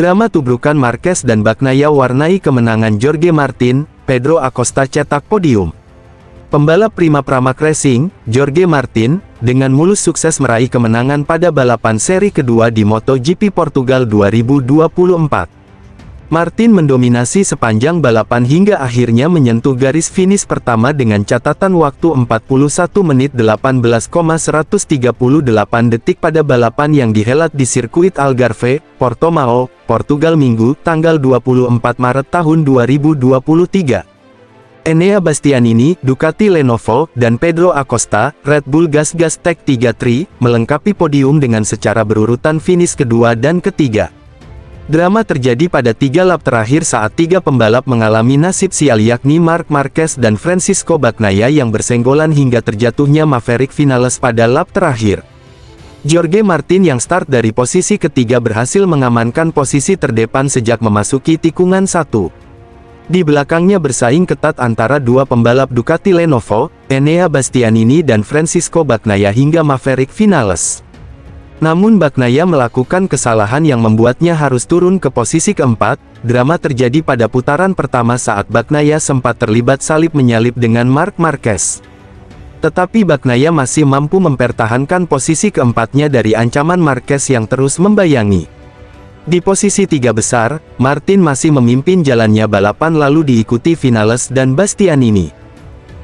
Drama tubrukan Marquez dan Bagnaia warnai kemenangan Jorge Martin, Pedro Acosta cetak podium. Pembalap Prima Pramac Racing, Jorge Martin, dengan mulus sukses meraih kemenangan pada balapan seri kedua di MotoGP Portugal 2024. Martin mendominasi sepanjang balapan hingga akhirnya menyentuh garis finish pertama dengan catatan waktu 41 menit 18,138 detik pada balapan yang dihelat di sirkuit Algarve, Portimao, Portugal Minggu, tanggal 24 Maret tahun 2023. Enea Bastianini, Ducati Lenovo, dan Pedro Acosta, Red Bull GasGas Tech 3 melengkapi podium dengan secara berurutan finish kedua dan ketiga. Drama terjadi pada 3 lap terakhir saat 3 pembalap mengalami nasib sial yakni Marc Marquez dan Francisco Bagnaia yang bersenggolan hingga terjatuhnya Maverick Vinales pada lap terakhir. Jorge Martin yang start dari posisi ketiga berhasil mengamankan posisi terdepan sejak memasuki tikungan 1. Di belakangnya bersaing ketat antara 2 pembalap Ducati Lenovo, Enea Bastianini dan Francisco Bagnaia hingga Maverick Vinales. Namun Bagnaia melakukan kesalahan yang membuatnya harus turun ke posisi keempat. Drama terjadi pada putaran pertama saat Bagnaia sempat terlibat salib menyalip dengan Marc Marquez. Tetapi Bagnaia masih mampu mempertahankan posisi keempatnya dari ancaman Marquez yang terus membayangi. Di posisi 3 besar, Martin masih memimpin jalannya balapan lalu diikuti Vinales dan Bastianini.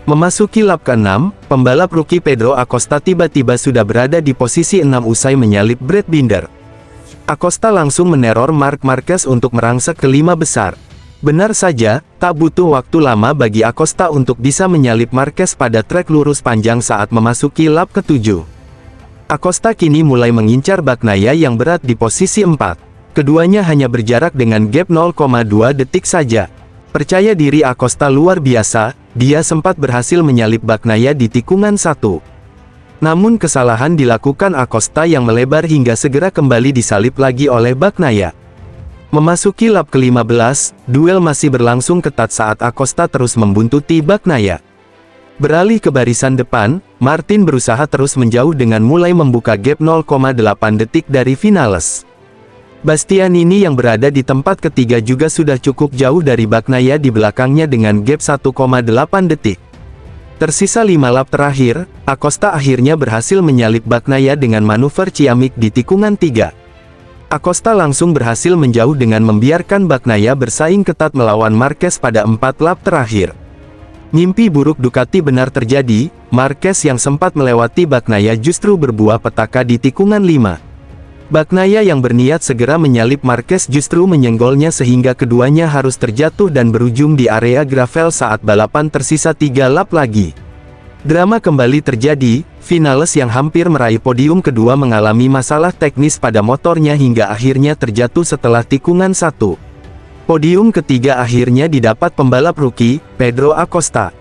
Memasuki lap ke-6, pembalap rookie Pedro Acosta tiba-tiba sudah berada di posisi 6 usai menyalip Brad Binder. Acosta langsung meneror Marc Marquez untuk merangsek ke 5 besar. Benar saja, tak butuh waktu lama bagi Acosta untuk bisa menyalip Marquez pada trek lurus panjang saat memasuki lap ke-7. Acosta kini mulai mengincar Bagnaia yang berat di posisi 4. Keduanya hanya berjarak dengan gap 0,2 detik saja. Percaya diri Acosta luar biasa, dia sempat berhasil menyalip Bagnaia di tikungan 1. Namun kesalahan dilakukan Acosta yang melebar hingga segera kembali disalip lagi oleh Bagnaia. Memasuki lap ke-15, duel masih berlangsung ketat saat Acosta terus membuntuti Bagnaia. Beralih ke barisan depan, Martin berusaha terus menjauh dengan mulai membuka gap 0,8 detik dari Vinales. Bastianini yang berada di tempat ketiga juga sudah cukup jauh dari Bagnaia di belakangnya dengan gap 1,8 detik. Tersisa 5 lap terakhir, Acosta akhirnya berhasil menyalip Bagnaia dengan manuver ciamik di tikungan 3. Acosta langsung berhasil menjauh dengan membiarkan Bagnaia bersaing ketat melawan Marquez pada 4 lap terakhir. Mimpi buruk Ducati benar terjadi, Marquez yang sempat melewati Bagnaia justru berbuah petaka di tikungan 5. Bagnaia yang berniat segera menyalip Marquez justru menyenggolnya sehingga keduanya harus terjatuh dan berujung di area gravel saat balapan tersisa 3 lap lagi. Drama kembali terjadi, Vinales yang hampir meraih podium kedua mengalami masalah teknis pada motornya hingga akhirnya terjatuh setelah tikungan 1. Podium ketiga akhirnya didapat pembalap rookie, Pedro Acosta.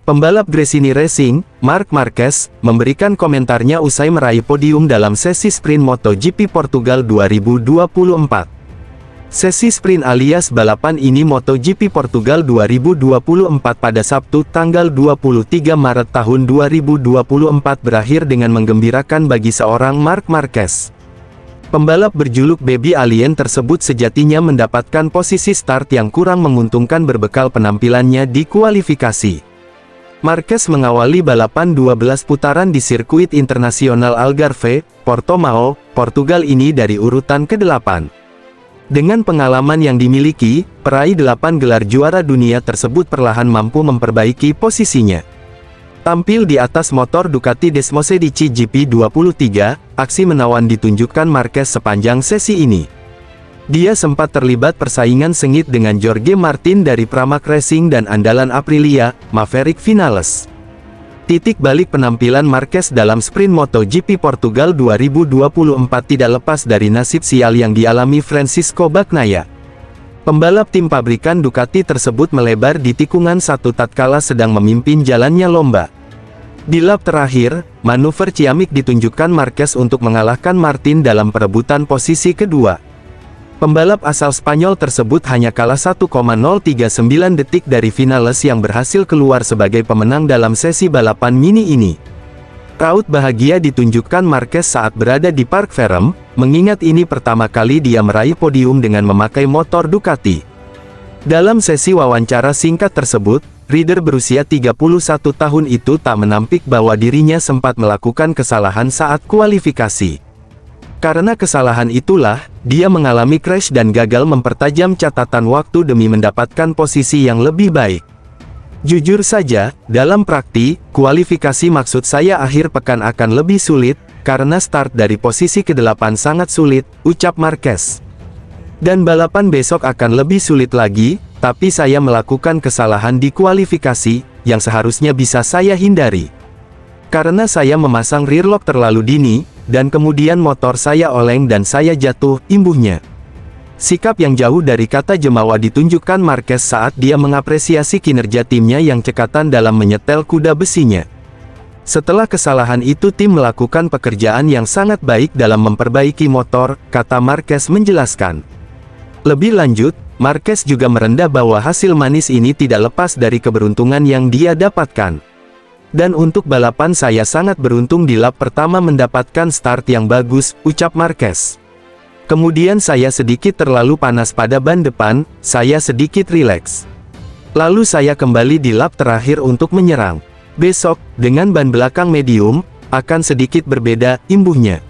Pembalap Gresini Racing, Marc Marquez, memberikan komentarnya usai meraih podium dalam sesi sprint MotoGP Portugal 2024. Sesi sprint alias balapan ini MotoGP Portugal 2024 pada Sabtu tanggal 23 Maret tahun 2024 berakhir dengan menggembirakan bagi seorang Marc Marquez. Pembalap berjuluk Baby Alien tersebut sejatinya mendapatkan posisi start yang kurang menguntungkan berbekal penampilannya di kualifikasi. Marquez mengawali balapan 12 putaran di sirkuit internasional Algarve, Portimao, Portugal ini dari urutan ke-8. Dengan pengalaman yang dimiliki, peraih 8 gelar juara dunia tersebut perlahan mampu memperbaiki posisinya. Tampil di atas motor Ducati Desmosedici GP23, aksi menawan ditunjukkan Marquez sepanjang sesi ini. Dia sempat terlibat persaingan sengit dengan Jorge Martin dari Pramac Racing dan andalan Aprilia, Maverick Vinales. Titik balik penampilan Marquez dalam sprint MotoGP Portugal 2024 tidak lepas dari nasib sial yang dialami Francisco Bagnaia. Pembalap tim pabrikan Ducati tersebut melebar di tikungan satu tatkala sedang memimpin jalannya lomba. Di lap terakhir, manuver ciamik ditunjukkan Marquez untuk mengalahkan Martin dalam perebutan posisi kedua. Pembalap asal Spanyol tersebut hanya kalah 1,039 detik dari Vinales yang berhasil keluar sebagai pemenang dalam sesi balapan mini ini. Raut bahagia ditunjukkan Marquez saat berada di Parc Ferrem, mengingat ini pertama kali dia meraih podium dengan memakai motor Ducati. Dalam sesi wawancara singkat tersebut, rider berusia 31 tahun itu tak menampik bahwa dirinya sempat melakukan kesalahan saat kualifikasi. Karena kesalahan itulah, dia mengalami crash dan gagal mempertajam catatan waktu demi mendapatkan posisi yang lebih baik. Jujur saja, dalam praktik, kualifikasi maksud saya akhir pekan akan lebih sulit, karena start dari posisi ke-8 sangat sulit, ucap Marquez. Dan balapan besok akan lebih sulit lagi, tapi saya melakukan kesalahan di kualifikasi, yang seharusnya bisa saya hindari. Karena saya memasang rear lock terlalu dini, dan kemudian motor saya oleng dan saya jatuh, imbuhnya. Sikap yang jauh dari kata jemawa ditunjukkan Marquez saat dia mengapresiasi kinerja timnya yang cekatan dalam menyetel kuda besinya. Setelah kesalahan itu tim melakukan pekerjaan yang sangat baik dalam memperbaiki motor, kata Marquez menjelaskan. Lebih lanjut, Marquez juga merendah bahwa hasil manis ini tidak lepas dari keberuntungan yang dia dapatkan. Dan untuk balapan saya sangat beruntung di lap pertama mendapatkan start yang bagus, ucap Marquez. Kemudian saya sedikit terlalu panas pada ban depan, saya sedikit rileks. Lalu saya kembali di lap terakhir untuk menyerang. Besok, dengan ban belakang medium, akan sedikit berbeda, imbuhnya.